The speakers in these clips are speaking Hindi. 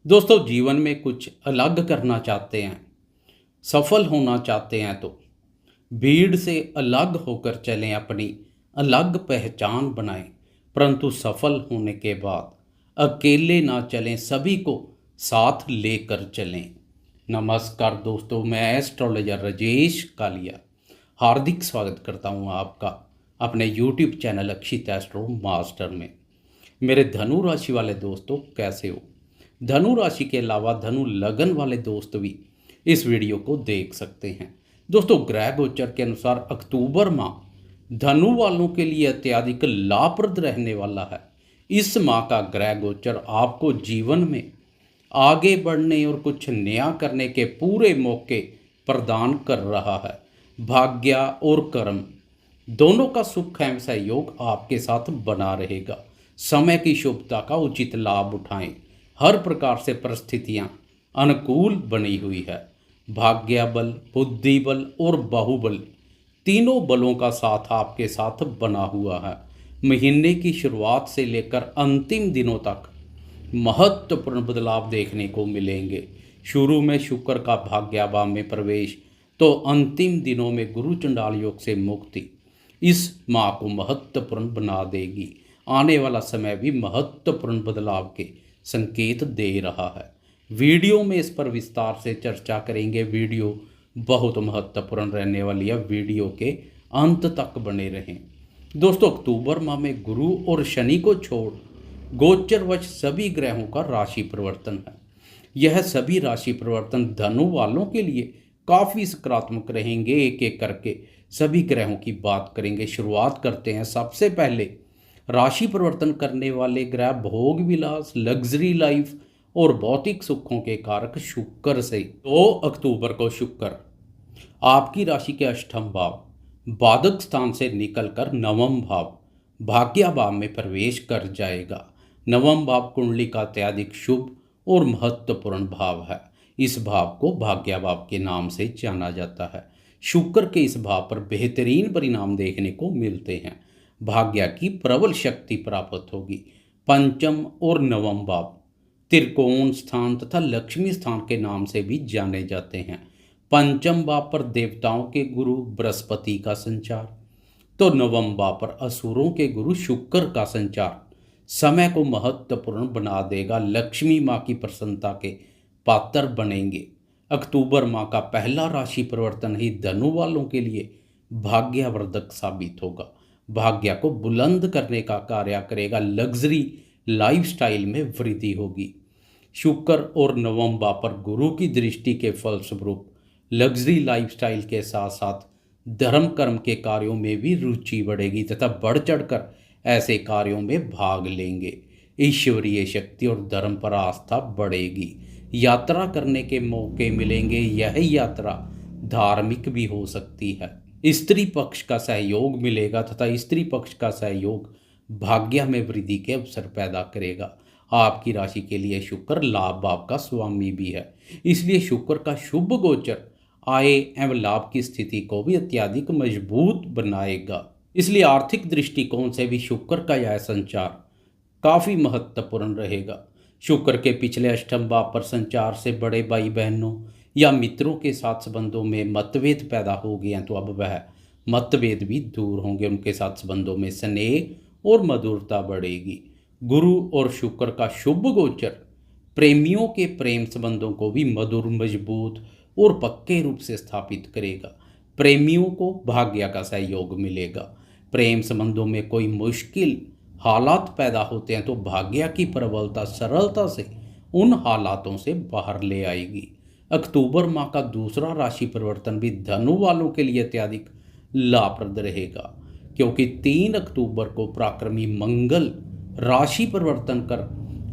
दोस्तों, जीवन में कुछ अलग करना चाहते हैं, सफल होना चाहते हैं तो भीड़ से अलग होकर चलें, अपनी अलग पहचान बनाएं। परंतु सफल होने के बाद अकेले ना चलें, सभी को साथ लेकर चलें। नमस्कार दोस्तों, मैं एस्ट्रोलॉजर राजेश कालिया हार्दिक स्वागत करता हूं आपका अपने YouTube चैनल अक्षित एस्ट्रो मास्टर में। मेरे धनु राशि वाले दोस्तों, कैसे हो? धनु राशि के अलावा धनु लगन वाले दोस्त भी इस वीडियो को देख सकते हैं। दोस्तों, ग्रह गोचर के अनुसार अक्टूबर माह धनु वालों के लिए अत्यधिक लाभप्रद रहने वाला है। इस माह का ग्रह गोचर आपको जीवन में आगे बढ़ने और कुछ नया करने के पूरे मौके प्रदान कर रहा है। भाग्य और कर्म दोनों का सुख एवं सहयोग आपके साथ बना रहेगा। समय की शुभता का उचित लाभ उठाएं। हर प्रकार से परिस्थितियां अनुकूल बनी हुई है। भाग्य बल, बुद्धि बल और बाहुबल तीनों बलों का साथ आपके साथ बना हुआ है। महीने की शुरुआत से लेकर अंतिम दिनों तक महत्वपूर्ण बदलाव देखने को मिलेंगे। शुरू में शुक्र का भाग्यभाव में प्रवेश तो अंतिम दिनों में गुरु चंडाल योग से मुक्ति इस माह को महत्वपूर्ण बना देगी। आने वाला समय भी महत्वपूर्ण बदलाव के संकेत दे रहा है। वीडियो में इस पर विस्तार से चर्चा करेंगे। वीडियो बहुत महत्वपूर्ण रहने वाली है, वीडियो के अंत तक बने रहें। दोस्तों, अक्टूबर माह में गुरु और शनि को छोड़ गोचरवश सभी ग्रहों का राशि परिवर्तन है। यह सभी राशि परिवर्तन धनु वालों के लिए काफ़ी सकारात्मक रहेंगे। एक एक करके सभी ग्रहों की बात करेंगे। शुरुआत करते हैं। सबसे पहले राशि परिवर्तन करने वाले ग्रह भोग विलास, लग्जरी लाइफ और भौतिक सुखों के कारक शुक्र से 2 अक्टूबर को शुक्र आपकी राशि के अष्टम भाव बाधक स्थान से निकलकर नवम भाव भाग्य भाव में प्रवेश कर जाएगा। नवम भाव कुंडली का अत्यधिक शुभ और महत्वपूर्ण भाव है। इस भाव को भाग्य भाव के नाम से जाना जाता है। शुक्र के इस भाव पर बेहतरीन परिणाम देखने को मिलते हैं। भाग्य की प्रबल शक्ति प्राप्त होगी। पंचम और नवम भाव त्रिकोण स्थान तथा लक्ष्मी स्थान के नाम से भी जाने जाते हैं। पंचम भाव पर देवताओं के गुरु बृहस्पति का संचार तो नवम भाव पर असुरों के गुरु शुक्र का संचार समय को महत्वपूर्ण बना देगा। लक्ष्मी माँ की प्रसन्नता के पात्र बनेंगे। अक्टूबर माह का पहला राशि परिवर्तन ही धनु वालों के लिए भाग्यवर्धक साबित होगा। भाग्य को बुलंद करने का कार्य करेगा। लग्जरी लाइफस्टाइल में वृद्धि होगी। शुक्र और नवम भाव पर गुरु की दृष्टि के फलस्वरूप लग्जरी लाइफस्टाइल के साथ साथ धर्म कर्म के कार्यों में भी रुचि बढ़ेगी तथा बढ़ चढ़कर ऐसे कार्यों में भाग लेंगे। ईश्वरीय शक्ति और धर्म पर आस्था बढ़ेगी। यात्रा करने के मौके मिलेंगे। यह यात्रा धार्मिक भी हो सकती है। स्त्री पक्ष का सहयोग मिलेगा तथा स्त्री पक्ष का सहयोग भाग्य में वृद्धि के अवसर पैदा करेगा। आपकी राशि के लिए शुक्र लाभ भाव का स्वामी भी है, इसलिए शुक्र का शुभ गोचर आय एवं लाभ की स्थिति को भी अत्यधिक मजबूत बनाएगा। इसलिए आर्थिक दृष्टिकोण से भी शुक्र का यह संचार काफ़ी महत्वपूर्ण रहेगा। शुक्र के पिछले अष्टम भाव पर संचार से बड़े भाई बहनों या मित्रों के साथ संबंधों में मतभेद पैदा हो गए हैं तो अब वह मतभेद भी दूर होंगे। उनके साथ संबंधों में स्नेह और मधुरता बढ़ेगी। गुरु और शुक्र का शुभ गोचर प्रेमियों के प्रेम संबंधों को भी मधुर, मजबूत और पक्के रूप से स्थापित करेगा। प्रेमियों को भाग्य का सहयोग मिलेगा। प्रेम संबंधों में कोई मुश्किल हालात पैदा होते हैं तो भाग्य की प्रबलता सरलता से उन हालातों से बाहर ले आएगी। अक्टूबर माह का दूसरा राशि परिवर्तन भी धनु वालों के लिए अत्यधिक लाभप्रद रहेगा, क्योंकि 3 अक्टूबर को पराक्रमी मंगल राशि परिवर्तन कर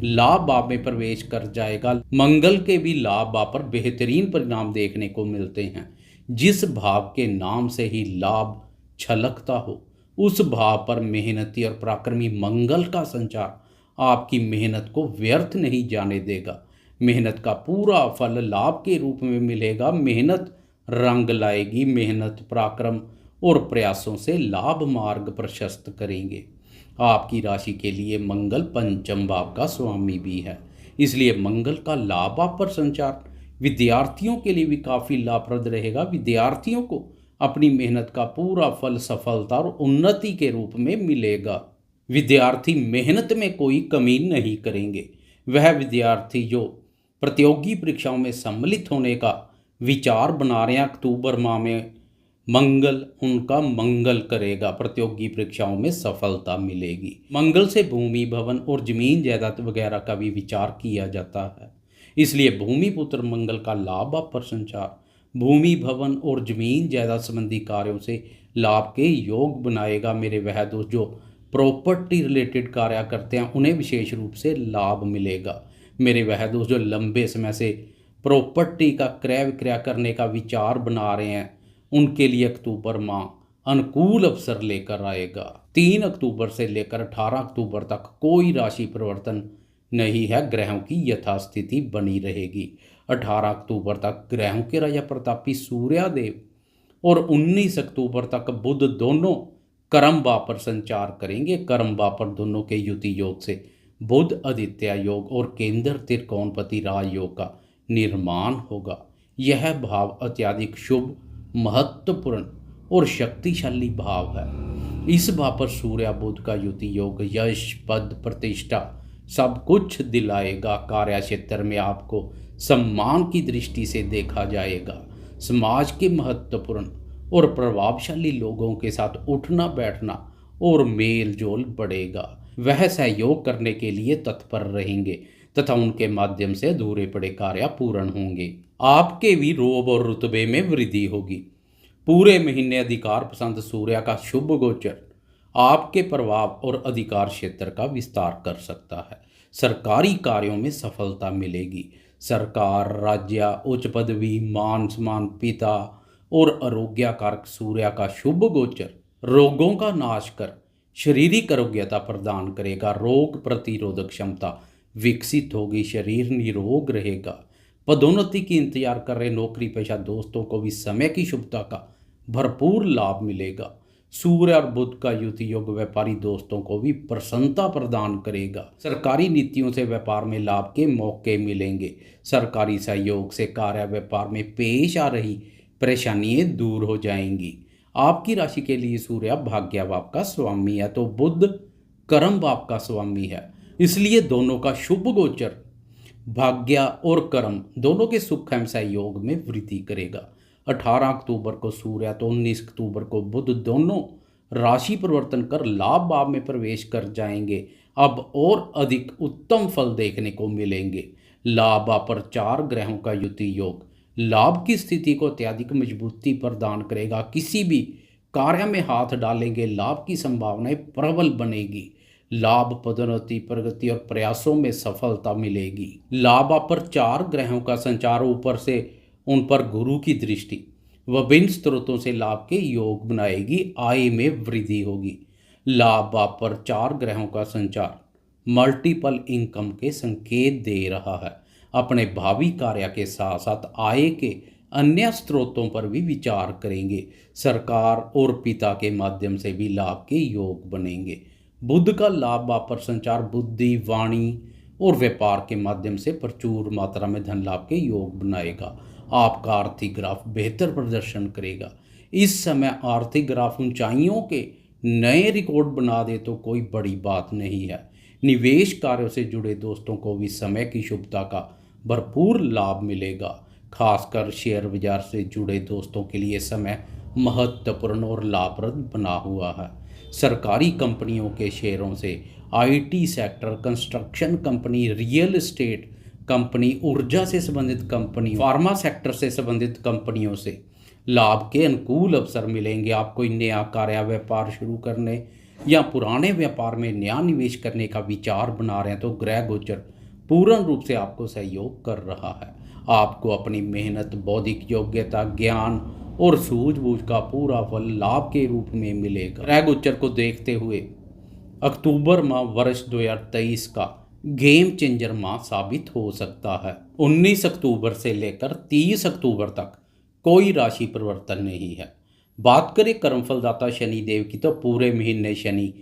लाभ भाव में प्रवेश कर जाएगा। मंगल के भी लाभ भाव पर बेहतरीन परिणाम देखने को मिलते हैं। जिस भाव के नाम से ही लाभ छलकता हो उस भाव पर मेहनती और पराक्रमी मंगल का संचार आपकी मेहनत को व्यर्थ नहीं जाने देगा। मेहनत का पूरा फल लाभ के रूप में मिलेगा। मेहनत रंग लाएगी। मेहनत, पराक्रम और प्रयासों से लाभ मार्ग प्रशस्त करेंगे। आपकी राशि के लिए मंगल पंचम भाव का स्वामी भी है, इसलिए मंगल का लाभ आप पर संचार विद्यार्थियों के लिए भी काफ़ी लाभप्रद रहेगा। विद्यार्थियों को अपनी मेहनत का पूरा फल सफलता और उन्नति के रूप में मिलेगा। विद्यार्थी मेहनत में कोई कमी नहीं करेंगे। वह विद्यार्थी जो प्रतियोगी परीक्षाओं में सम्मिलित होने का विचार बना रहे हैं, अक्टूबर माह में मंगल उनका मंगल करेगा, प्रतियोगी परीक्षाओं में सफलता मिलेगी। मंगल से भूमि भवन और जमीन जायदाद वगैरह का भी विचार किया जाता है, इसलिए भूमि पुत्र मंगल का लाभ आप पर संचार भूमि भवन और जमीन जायदाद संबंधी कार्यों से लाभ के योग बनाएगा। मेरे वह दोस्त जो प्रॉपर्टी रिलेटेड कार्य करते हैं उन्हें विशेष रूप से लाभ मिलेगा। मेरे वह दोस्त जो लंबे समय से प्रॉपर्टी का क्रय विक्रय करने का विचार बना रहे हैं उनके लिए अक्टूबर माह अनुकूल अवसर लेकर आएगा। 3 अक्टूबर से लेकर 18 अक्टूबर तक कोई राशि परिवर्तन नहीं है, ग्रहों की यथास्थिति बनी रहेगी। 18 अक्टूबर तक ग्रहों के राजा प्रतापी सूर्यदेव और 19 अक्टूबर तक बुध दोनों कर्म भाव पर संचार करेंगे। कर्म भाव पर दोनों के युति योग से बुध आदित्य योग और केंद्र त्रिकोणपति राज योग का निर्माण होगा। यह भाव अत्यधिक शुभ, महत्वपूर्ण और शक्तिशाली भाव है। इस भाव पर सूर्य बुध का युति योग यश, पद, प्रतिष्ठा सब कुछ दिलाएगा। कार्य क्षेत्र में आपको सम्मान की दृष्टि से देखा जाएगा। समाज के महत्वपूर्ण और प्रभावशाली लोगों के साथ उठना बैठना और मेल जोल बढ़ेगा। वह सहयोग करने के लिए तत्पर रहेंगे तथा उनके माध्यम से अधूरे पड़े कार्य पूर्ण होंगे। आपके भी रोब और रुतबे में वृद्धि होगी। पूरे महीने अधिकार पसंद सूर्य का शुभ गोचर आपके प्रभाव और अधिकार क्षेत्र का विस्तार कर सकता है। सरकारी कार्यों में सफलता मिलेगी। सरकार, राज्य, उच्च पदवी, मान सम्मान, पिता और आरोग्य कारक सूर्य का शुभ गोचर रोगों का नाश कर शारीरिक आरोग्यता प्रदान करेगा। रोग प्रतिरोधक क्षमता विकसित होगी, शरीर निरोग रहेगा। पदोन्नति की इंतजार कर रहे नौकरी पेशा दोस्तों को भी समय की शुभता का भरपूर लाभ मिलेगा। सूर्य और बुध का युति योग व्यापारी दोस्तों को भी प्रसन्नता प्रदान करेगा। सरकारी नीतियों से व्यापार में लाभ के मौके मिलेंगे। सरकारी सहयोग से कार्य व्यापार में पेश आ रही परेशानियां दूर हो जाएंगी। आपकी राशि के लिए सूर्य भाग्य भाव का स्वामी है तो बुध कर्म भाव का स्वामी है, इसलिए दोनों का शुभ गोचर भाग्य और कर्म दोनों के सुख एवं सहयोग में वृद्धि करेगा। 18 अक्टूबर को सूर्य तो 19 अक्टूबर को बुध दोनों राशि परिवर्तन कर लाभ भाव में प्रवेश कर जाएंगे। अब और अधिक उत्तम फल देखने को मिलेंगे। लाभ भाव पर 4 ग्रहों का युति योग लाभ की स्थिति को अत्यधिक मजबूती प्रदान करेगा। किसी भी कार्य में हाथ डालेंगे लाभ की संभावनाएं प्रबल बनेगी। लाभ, पदोन्नति, प्रगति और प्रयासों में सफलता मिलेगी। लाभ पर 4 ग्रहों का संचार ऊपर से उन पर गुरु की दृष्टि विभिन्न स्रोतों से लाभ के योग बनाएगी। आय में वृद्धि होगी। लाभ पर 4 ग्रहों का संचार मल्टीपल इनकम के संकेत दे रहा है। अपने भावी कार्य के साथ साथ आय के अन्य स्रोतों पर भी विचार करेंगे। सरकार और पिता के माध्यम से भी लाभ के योग बनेंगे। बुध का लाभ पर संचार बुद्धि, वाणी और व्यापार के माध्यम से प्रचुर मात्रा में धन लाभ के योग बनाएगा। आपका आर्थिक ग्राफ बेहतर प्रदर्शन करेगा। इस समय आर्थिक ग्राफ ऊंचाइयों के नए रिकॉर्ड बना दे तो कोई बड़ी बात नहीं है। निवेश कार्यों से जुड़े दोस्तों को भी समय की शुभता का भरपूर लाभ मिलेगा। खासकर शेयर बाजार से जुड़े दोस्तों के लिए समय महत्वपूर्ण और लाभप्रद बना हुआ है। सरकारी कंपनियों के शेयरों से, IT sector, construction company, real estate company, ऊर्जा से संबंधित कंपनी, फार्मा सेक्टर से संबंधित कंपनियों से लाभ के अनुकूल अवसर मिलेंगे। आप कोई नया कार्य व्यापार शुरू करने या पुराने व्यापार में नया निवेश करने का विचार बना रहे हैं तो ग्रह गोचर पूर्ण रूप से आपको सहयोग कर रहा है। आपको अपनी मेहनत, बौद्धिक योग्यता, ज्ञान और सूझबूझ का पूरा फल लाभ के रूप में मिलेगा। ग्रह गोचर को देखते हुए अक्टूबर माह वर्ष 2023 का गेम चेंजर माह साबित हो सकता है। 19 अक्टूबर से लेकर 30 अक्टूबर तक कोई राशि परिवर्तन नहीं है। बात करें कर्मफलदाता शनि देव की तो पूरे महीने शनि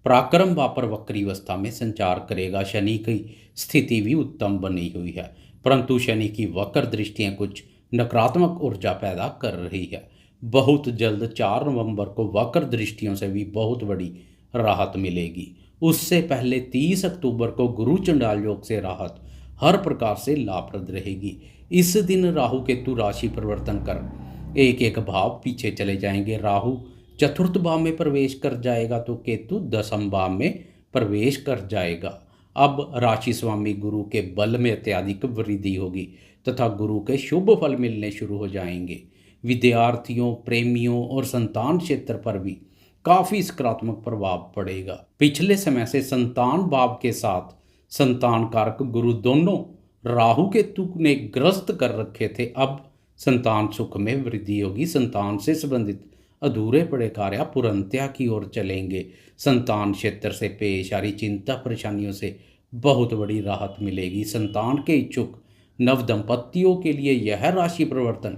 पराक्रम व वक्री अवस्था में संचार करेगा। शनि की स्थिति भी उत्तम बनी हुई है, परंतु शनि की वक्र दृष्टियां कुछ नकारात्मक ऊर्जा पैदा कर रही है। बहुत जल्द 4 नवंबर को वक्र दृष्टियों से भी बहुत बड़ी राहत मिलेगी। उससे पहले 30 अक्टूबर को गुरु चंडाल योग से राहत हर प्रकार से लाभप्रद रहेगी। इस दिन राहु केतु राशि परिवर्तन कर एक एक भाव पीछे चले जाएंगे। राहु चतुर्थ भाव में प्रवेश कर जाएगा तो केतु दसम भाव में प्रवेश कर जाएगा। अब राशि स्वामी गुरु के बल में अत्यधिक वृद्धि होगी तथा गुरु के शुभ फल मिलने शुरू हो जाएंगे। विद्यार्थियों, प्रेमियों और संतान क्षेत्र पर भी काफ़ी सकारात्मक प्रभाव पड़ेगा। पिछले समय से संतान भाव के साथ संतान कारक गुरु दोनों राहु केतु ने ग्रस्त कर रखे थे। अब संतान सुख में वृद्धि होगी। संतान से संबंधित अधूरे पड़े कार्य पूर्णतया की ओर चलेंगे। संतान क्षेत्र से पेश आ रही चिंता परेशानियों से बहुत बड़ी राहत मिलेगी। संतान के इच्छुक नव दंपतियों के लिए यह राशि परिवर्तन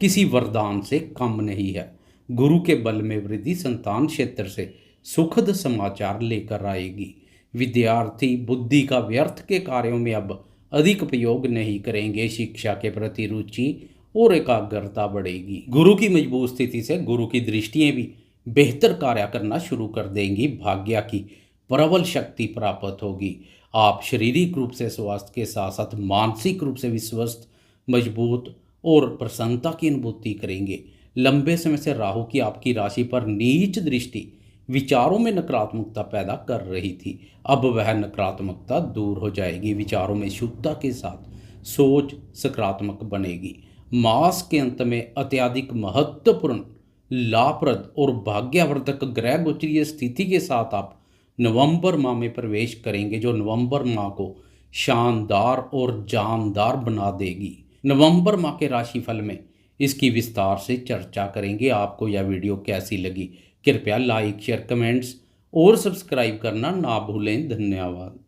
किसी वरदान से कम नहीं है। गुरु के बल में वृद्धि संतान क्षेत्र से सुखद समाचार लेकर आएगी। विद्यार्थी बुद्धि का व्यर्थ के कार्यों में अब अधिक प्रयोग नहीं करेंगे। शिक्षा के प्रति रुचि और एकाग्रता बढ़ेगी। गुरु की मजबूत स्थिति से गुरु की दृष्टियां भी बेहतर कार्य करना शुरू कर देंगी। भाग्य की प्रबल शक्ति प्राप्त होगी। आप शारीरिक रूप से स्वास्थ्य के साथ साथ मानसिक रूप से भी स्वस्थ, मजबूत और प्रसन्नता की अनुभूति करेंगे। लंबे समय से राहु की आपकी राशि पर नीच दृष्टि विचारों में नकारात्मकता पैदा कर रही थी। अब वह नकारात्मकता दूर हो जाएगी। विचारों में शुद्धता के साथ सोच सकारात्मक बनेगी। मास के अंत में अत्यधिक महत्वपूर्ण, लाभप्रद और भाग्यवर्धक ग्रह गोचरीय स्थिति के साथ आप नवंबर माह में प्रवेश करेंगे, जो नवंबर माह को शानदार और जानदार बना देगी। नवंबर माह के राशिफल में इसकी विस्तार से चर्चा करेंगे। आपको यह वीडियो कैसी लगी? कृपया लाइक, शेयर, कमेंट्स और सब्सक्राइब करना ना भूलें। धन्यवाद।